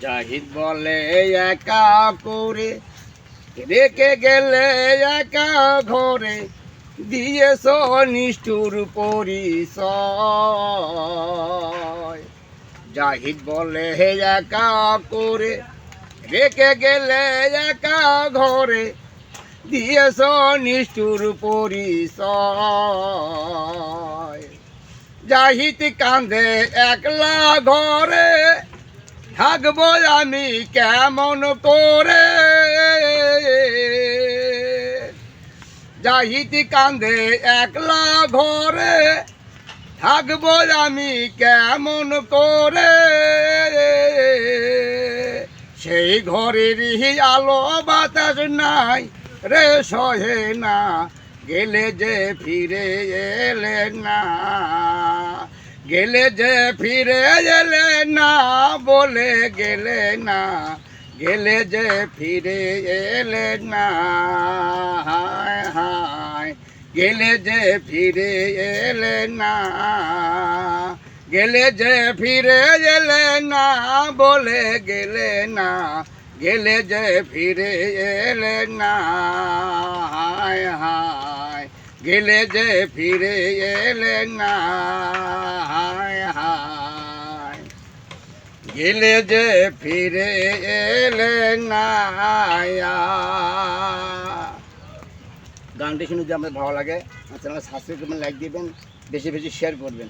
জাহিদ বলে একা করে রেখে গেলে একা ঘরে দিয়েছ নিষ্ঠুর পরিচয়। জাহিদ বলে একা করে রেখে গেলে একা ঘরে দিয়েছ নিষ্ঠুর পরিচয়। জাহিদ কান্দে একলা ঘরে থাকবো আমি কেমন করে। জাহিদ কান্দে একলা ঘরে থাকবো আমি কেমন করে। সেই ঘরেরই আলো বাতাস নাই রে সহে না, গেলে যে ফিরে এলে না। গেলে যে ফিরে এলে না বলে গেলে না, গেলে যে ফিরে এলে না। হায় হায় গেলে যে ফিরে এলে না, গেলে যে ফিরে এলে না বলে গেলে না, গেলে যে ফিরে এলে না। হায় হায় গেলে যে ফিরে এলে না। হায় হায় গেলে যে ফিরে এলে না। গানটি শুনে যদি আপনার ভালো লাগে আমার চ্যানেল সাবস্ক্রাইব করবেন, লাইক দিবেন, বেশি বেশি শেয়ার করবেন।